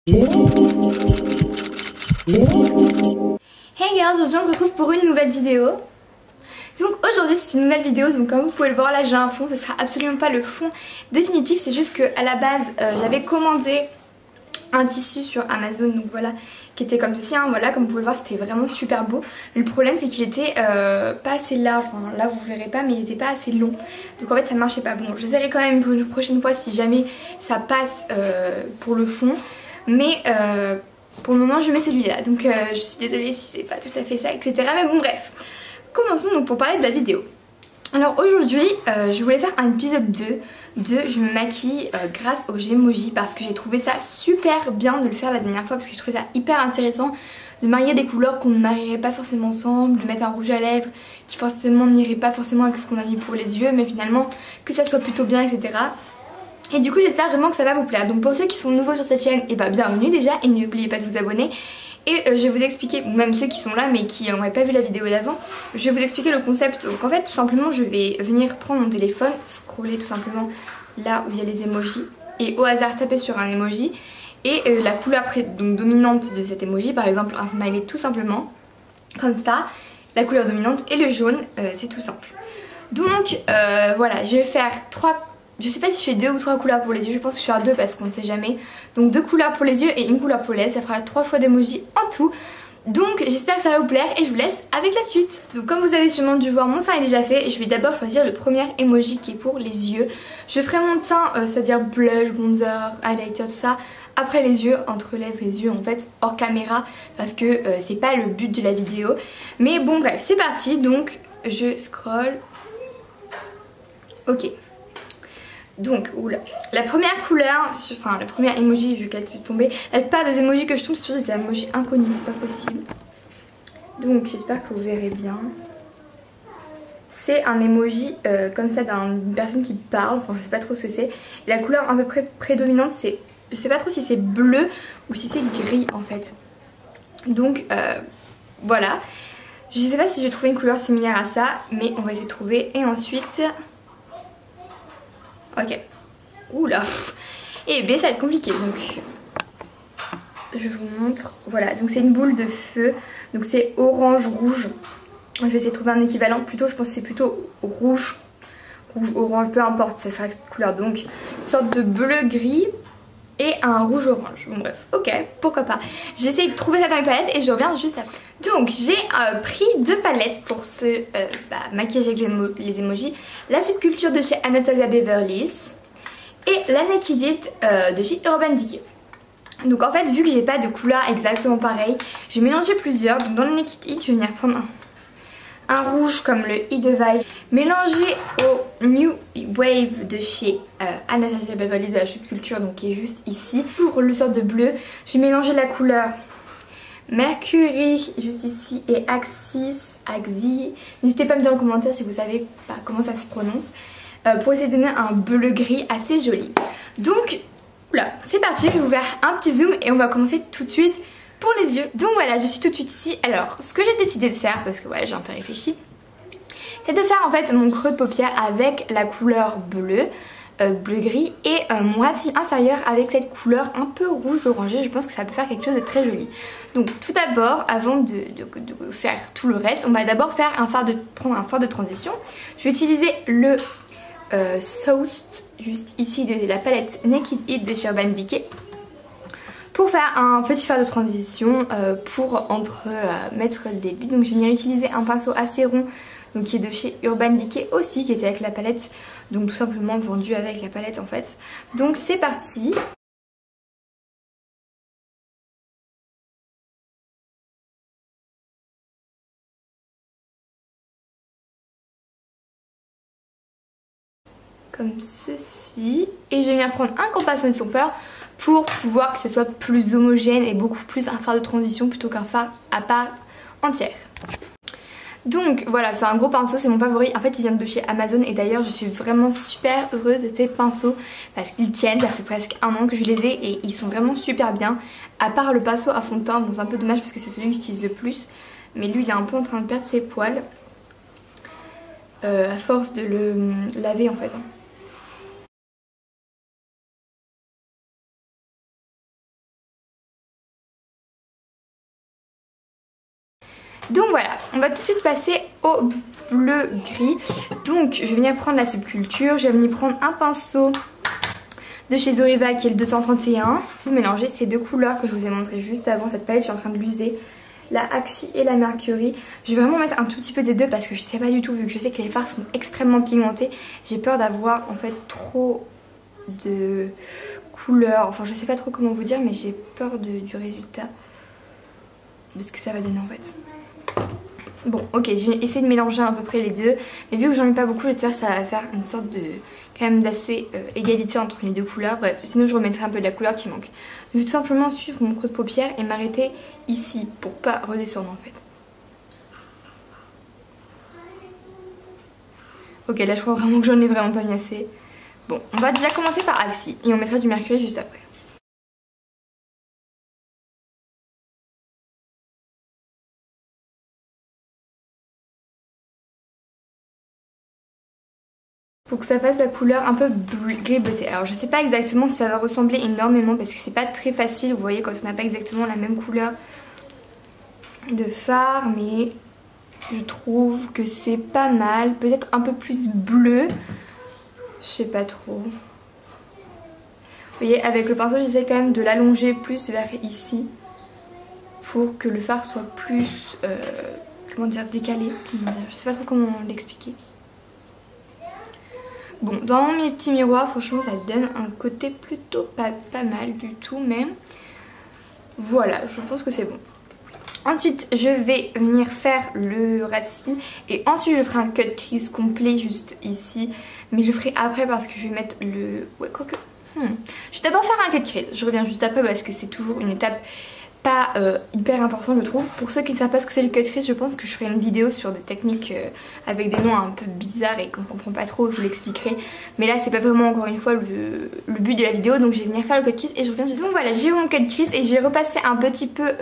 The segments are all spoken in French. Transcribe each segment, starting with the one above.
Hey girls, aujourd'hui on se retrouve pour une nouvelle vidéo. Donc aujourd'hui c'est une nouvelle vidéo, donc comme vous pouvez le voir là j'ai un fond, ce sera absolument pas le fond définitif, c'est juste que à la base j'avais commandé un tissu sur Amazon, donc voilà, qui était comme ceci, hein, voilà, comme vous pouvez le voir c'était vraiment super beau. Mais le problème c'est qu'il était pas assez large, enfin là vous verrez pas, mais il était pas assez long, donc en fait ça ne marchait pas. Bon, j'essaierai quand même pour une prochaine fois si jamais ça passe pour le fond, mais pour le moment je mets celui-là, donc je suis désolée si c'est pas tout à fait ça, etc. Mais bon bref, commençons donc pour parler de la vidéo. Alors aujourd'hui je voulais faire un épisode 2 de je me maquille grâce au Gemoji, parce que j'ai trouvé ça super bien de le faire la dernière fois, parce que je trouvais ça hyper intéressant de marier des couleurs qu'on ne marierait pas forcément ensemble, de mettre un rouge à lèvres qui forcément n'irait pas forcément avec ce qu'on a mis pour les yeux, mais finalement que ça soit plutôt bien, etc. Et du coup j'espère vraiment que ça va vous plaire. Donc pour ceux qui sont nouveaux sur cette chaîne, et bah bienvenue déjà, et n'oubliez pas de vous abonner. Et je vais vous expliquer, ou même ceux qui sont là mais qui n'auraient pas vu la vidéo d'avant, je vais vous expliquer le concept. Donc en fait tout simplement je vais venir prendre mon téléphone, scroller tout simplement là où il y a les emojis, et au hasard taper sur un emoji, et la couleur donc dominante de cet emoji, par exemple un smiley tout simplement, comme ça, la couleur dominante, et le jaune, c'est tout simple. Donc voilà, je vais faire je sais pas si je fais 2 ou 3 couleurs pour les yeux, je pense que je vais faire 2 parce qu'on ne sait jamais. Donc 2 couleurs pour les yeux et 1 couleur pour les lèvres, ça fera 3 fois d'emoji en tout. Donc j'espère que ça va vous plaire et je vous laisse avec la suite. Donc comme vous avez sûrement dû voir, mon teint est déjà fait. Je vais d'abord choisir le premier emoji qui est pour les yeux. Je ferai mon teint, c'est-à-dire blush, bronzer, highlighter, tout ça, après les yeux, entre lèvres et les yeux en fait, hors caméra, parce que c'est pas le but de la vidéo. Mais bon bref, c'est parti, donc je scroll. Ok. Donc, oula, la première couleur, enfin la première emoji, vu qu'elle est tombée, la plupart des emojis que je tombe sur des emojis inconnus, c'est pas possible. Donc j'espère que vous verrez bien. C'est un emoji comme ça d'une personne qui parle, enfin je sais pas trop ce que c'est. La couleur à peu près prédominante c'est, je sais pas trop si c'est bleu ou si c'est gris en fait. Donc voilà, je sais pas si je vais trouver une couleur similaire à ça, mais on va essayer de trouver. Et ensuite... Ok. Oula. Et bien ça va être compliqué, donc je vous montre. Voilà, donc c'est une boule de feu. Donc c'est orange, rouge. Je vais essayer de trouver un équivalent. Plutôt, je pense que c'est plutôt rouge, orange, peu importe, ça sera cette couleur. Donc une sorte de bleu-gris et un rouge-orange. Bon bref, ok, pourquoi pas. J'essaie de trouver ça dans les palettes et je reviens juste après. Donc j'ai pris 2 palettes pour ce maquillage avec les emojis. La Subculture de chez Anastasia Beverly Hills et la Naked It de chez Urban Decay. Donc en fait vu que j'ai pas de couleur exactement pareille, je vais mélanger plusieurs. Donc dans le Naked It je vais venir prendre un rouge comme le Eat the Vibe, mélangé au New Wave de chez Anastasia Beverly Hills de la Subculture, donc qui est juste ici. Pour le sort de bleu, j'ai mélangé la couleur Mercury juste ici et Axis. N'hésitez pas à me dire en commentaire si vous savez comment ça se prononce, pour essayer de donner un bleu gris assez joli. Donc là c'est parti, je vais vous faire un petit zoom et on va commencer tout de suite pour les yeux. Donc voilà, je suis tout de suite ici. Alors ce que j'ai décidé de faire, parce que voilà j'ai un peu réfléchi, c'est de faire en fait mon creux de paupière avec la couleur bleue, bleu-gris, et mon racine inférieure avec cette couleur un peu rouge orangé. Je pense que ça peut faire quelque chose de très joli. Donc tout d'abord, avant de faire tout le reste, on va d'abord faire prendre un fard de transition. Je vais utiliser le Sauce juste ici de la palette Naked It de chez Urban Decay pour faire un petit fard de transition pour mettre le début. Donc je vais venir utiliser un pinceau assez rond, donc qui est de chez Urban Decay aussi, qui était avec la palette, donc tout simplement vendu avec la palette en fait. Donc c'est parti. Comme ceci. Et je vais venir prendre un compas de Stopper pour pouvoir que ce soit plus homogène et beaucoup plus un fard de transition plutôt qu'un fard à part entière. Donc voilà, c'est un gros pinceau, c'est mon favori. En fait il vient de chez Amazon et d'ailleurs je suis vraiment super heureuse de ces pinceaux parce qu'ils tiennent. Ça fait presque 1 an que je les ai et ils sont vraiment super bien. À part le pinceau à fond de teint, bon c'est un peu dommage parce que c'est celui que j'utilise le plus, mais lui il est un peu en train de perdre ses poils à force de le laver en fait. Donc voilà, on va tout de suite passer au bleu gris. Donc je vais venir prendre la subculture, je vais venir prendre un pinceau de chez Zoeva qui est le 231. Vous mélangez ces deux couleurs que je vous ai montré juste avant. Cette palette je suis en train de l'user, la Axi et la Mercury. Je vais vraiment mettre un tout petit peu des deux parce que je sais pas du tout, vu que je sais que les fards sont extrêmement pigmentés. J'ai peur d'avoir en fait trop de couleurs, enfin je sais pas trop comment vous dire, mais j'ai peur du résultat, de ce que ça va donner en fait. Bon ok, j'ai essayé de mélanger à peu près les deux, mais vu que j'en ai pas beaucoup, j'espère que ça va faire une sorte de quand même d'assez égalité entre les deux couleurs. Bref, sinon je remettrai un peu de la couleur qui manque. Je vais tout simplement suivre mon creux de paupière et m'arrêter ici pour pas redescendre en fait. Ok, là je crois vraiment que j'en ai vraiment pas mis assez. Bon, on va déjà commencer par Axi et on mettra du Mercury juste après. Pour que ça fasse la couleur un peu gris bleuté. Alors je sais pas exactement si ça va ressembler énormément parce que c'est pas très facile, vous voyez, quand on n'a pas exactement la même couleur de fard, mais je trouve que c'est pas mal. Peut-être un peu plus bleu, je sais pas trop. Vous voyez, avec le pinceau j'essaie quand même de l'allonger plus vers ici pour que le fard soit plus, comment dire, décalé. Je sais pas trop comment l'expliquer. Bon, dans mes petits miroirs, franchement, ça donne un côté plutôt pas mal du tout, mais voilà, je pense que c'est bon. Ensuite, je vais venir faire le ras de cils et ensuite je ferai un cut crease complet juste ici, mais je le ferai après parce que je vais mettre le... Ouais, quoique... Je vais d'abord faire un cut crease, je reviens juste après parce que c'est toujours une étape pas hyper important je trouve. Pour ceux qui ne savent pas ce que c'est le cut crease, je pense que je ferai une vidéo sur des techniques avec des noms un peu bizarres et qu'on ne comprend pas trop, je vous l'expliquerai. Mais là c'est pas vraiment encore une fois le but de la vidéo, donc je vais venir faire le cut crease et je reviens juste. Donc voilà, j'ai eu mon cut crease et j'ai repassé un petit peu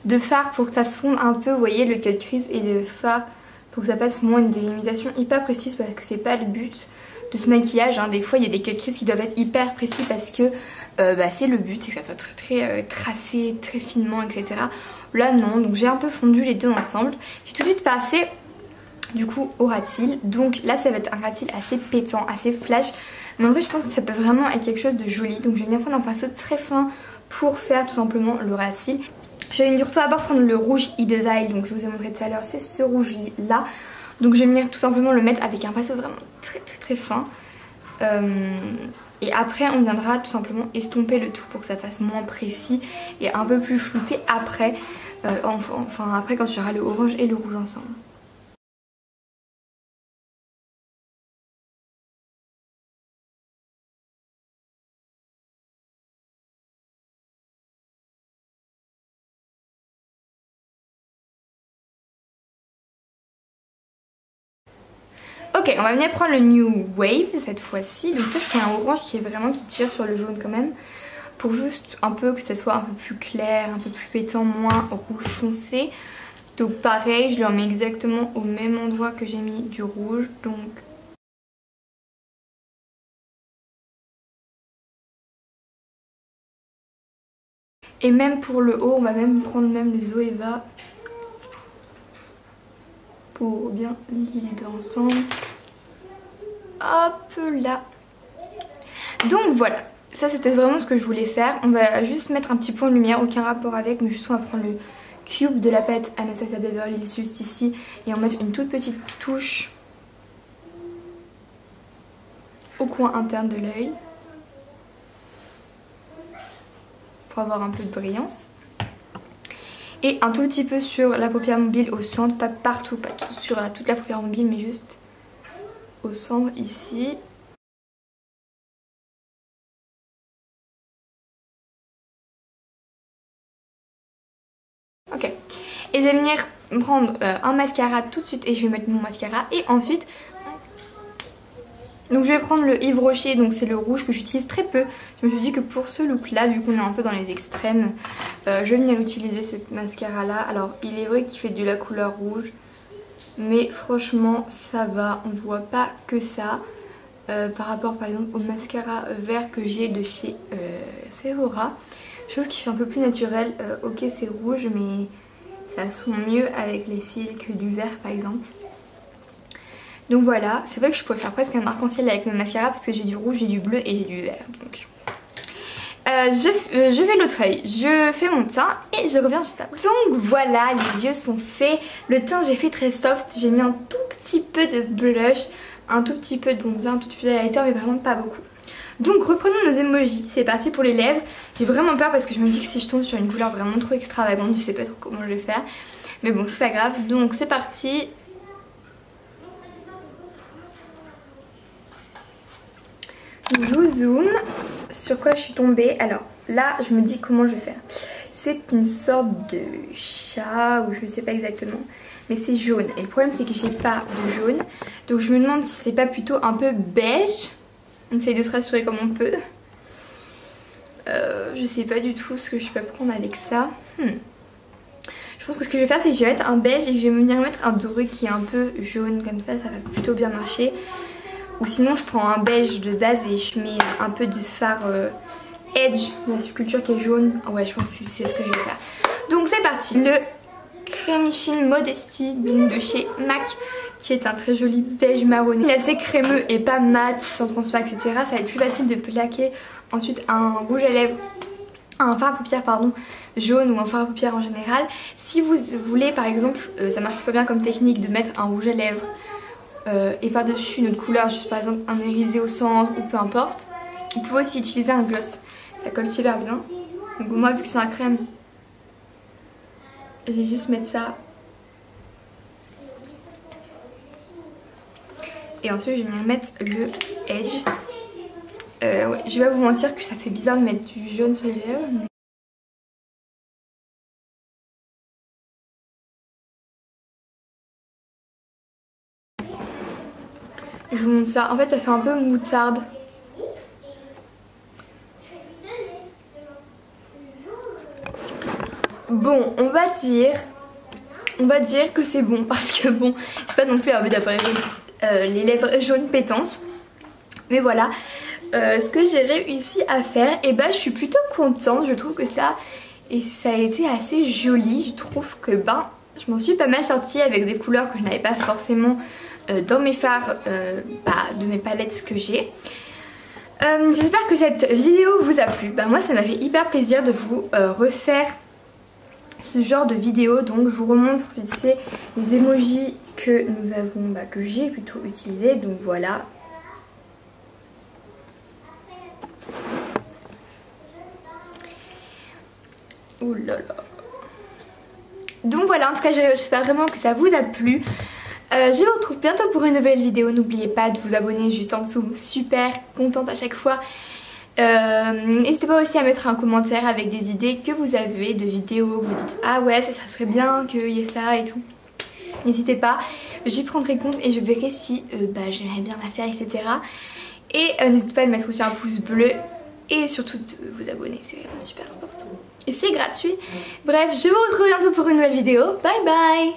de fard pour que ça se fonde un peu, vous voyez, le cut crease et le fard pour que ça fasse moins une délimitation hyper précise parce que c'est pas le but de ce maquillage, hein. Des fois il y a des cut crease qui doivent être hyper précis parce que c'est le but, c'est que ça soit très tracé, très finement, etc. Là non, donc j'ai un peu fondu les deux ensemble. J'ai tout de suite passé du coup au ras de cils. Donc là ça va être un ras de cils assez pétant, assez flash. Mais en vrai je pense que ça peut vraiment être quelque chose de joli. Donc je vais venir prendre un pinceau très fin pour faire tout simplement le ras de cils. Je vais venir tout d'abord prendre le rouge Idezile, donc je vous ai montré tout à l'heure, c'est ce rouge là. Donc je vais venir tout simplement le mettre avec un pinceau vraiment très fin. Et après on viendra tout simplement estomper le tout pour que ça fasse moins précis et un peu plus flouté après, enfin après quand tu auras le orange et le rouge ensemble. Ok, on va venir prendre le New Wave cette fois-ci. Donc ça c'est un orange qui est vraiment qui tire sur le jaune quand même. Pour juste un peu que ça soit un peu plus clair, un peu plus pétant, moins rouge foncé. Donc pareil, je le remets exactement au même endroit que j'ai mis du rouge. Donc et même pour le haut, on va même prendre même le Zoeva pour bien lier les deux ensemble. Hop là. Donc voilà, ça c'était vraiment ce que je voulais faire. On va juste mettre un petit point de lumière, aucun rapport avec, mais juste on va prendre le cube de la palette Anastasia Beverly Hills juste ici et on va mettre une toute petite touche au coin interne de l'œil pour avoir un peu de brillance. Et un tout petit peu sur la paupière mobile au centre, pas partout, pas tout sur toute la paupière mobile, mais juste au centre ici. Ok. Et je vais venir prendre un mascara tout de suite et je vais mettre mon mascara et ensuite... Donc je vais prendre le Yves Rocher, donc c'est le rouge que j'utilise très peu. Je me suis dit que pour ce look là, vu qu'on est un peu dans les extrêmes, je vais venir utiliser ce mascara là. Alors il est vrai qu'il fait de la couleur rouge, mais franchement ça va, on ne voit pas que ça. Par rapport par exemple au mascara vert que j'ai de chez Sephora. Je trouve qu'il fait un peu plus naturel, ok c'est rouge mais ça sent mieux avec les cils que du vert par exemple. Donc voilà, c'est vrai que je pourrais faire presque un arc-en-ciel avec mes mascaras parce que j'ai du rouge, j'ai du bleu et j'ai du vert. Donc je fais l'autre œil, je fais mon teint et je reviens juste après. Donc voilà, les yeux sont faits. Le teint j'ai fait très soft, j'ai mis un tout petit peu de blush, un tout petit peu de bronzer, un tout petit peu de highlighter mais vraiment pas beaucoup. Donc reprenons nos emojis, c'est parti pour les lèvres. J'ai vraiment peur parce que je me dis que si je tombe sur une couleur vraiment trop extravagante, je sais pas trop comment je vais faire. Mais bon, c'est pas grave, donc c'est parti. Je vous zoome sur quoi je suis tombée. Alors là je me dis comment je vais faire. C'est une sorte de chat ou je sais pas exactement, mais c'est jaune et le problème c'est que j'ai pas de jaune. Donc je me demande si c'est pas plutôt un peu beige. On essaye de se rassurer comme on peut. Je sais pas du tout ce que je peux prendre avec ça. Je pense que ce que je vais faire c'est que je vais mettre un beige et que je vais venir mettre un doré qui est un peu jaune comme ça va plutôt bien marcher. Ou sinon je prends un beige de base et je mets un peu de fard Edge de la Subculture qui est jaune. Ouais, je pense que c'est ce que je vais faire. Donc c'est parti. Le Cremichin Modesty donc de chez MAC qui est un très joli beige marronné. Il est assez crémeux et pas mat, sans transfert etc. Ça va être plus facile de plaquer ensuite un rouge à lèvres, un fard à paupières pardon, jaune ou un fard à paupières en général. Si vous voulez par exemple, ça marche pas bien comme technique de mettre un rouge à lèvres et par dessus une autre couleur, juste par exemple un irisé au centre ou peu importe. Vous pouvez aussi utiliser un gloss, ça colle super bien. Donc moi vu que c'est un crème, je vais juste mettre ça. Et ensuite je vais venir mettre le Edge. Ouais, je vais pas vous mentir que ça fait bizarre de mettre du jaune sur les lèvres. Mais... je vous montre ça. En fait ça fait un peu moutarde. Bon, on va dire que c'est bon parce que bon, j'ai pas non plus envie d'avoir les lèvres jaunes pétantes. Mais voilà, ce que j'ai réussi à faire, et bah je suis plutôt contente. Je trouve que ça a été assez joli. Je trouve que je m'en suis pas mal sortie avec des couleurs que je n'avais pas forcément dans mes fards de mes palettes que j'ai. J'espère que cette vidéo vous a plu. Moi ça m'a fait hyper plaisir de vous refaire ce genre de vidéo. Donc je vous remontre vite fait les emojis que nous avons, que j'ai plutôt utilisé. Donc voilà. Ouh là là. Donc voilà, en tout cas j'espère vraiment que ça vous a plu. Je vous retrouve bientôt pour une nouvelle vidéo. N'oubliez pas de vous abonner juste en dessous. Super contente à chaque fois. N'hésitez pas aussi à mettre un commentaire avec des idées que vous avez de vidéos. Vous dites ah ouais ça serait bien qu'il y ait ça et tout. N'hésitez pas, j'y prendrai compte et je verrai si j'aimerais bien la faire etc. Et n'hésitez pas à mettre aussi un pouce bleu et surtout de vous abonner, c'est vraiment super important. Et c'est gratuit. Bref, je vous retrouve bientôt pour une nouvelle vidéo. Bye bye.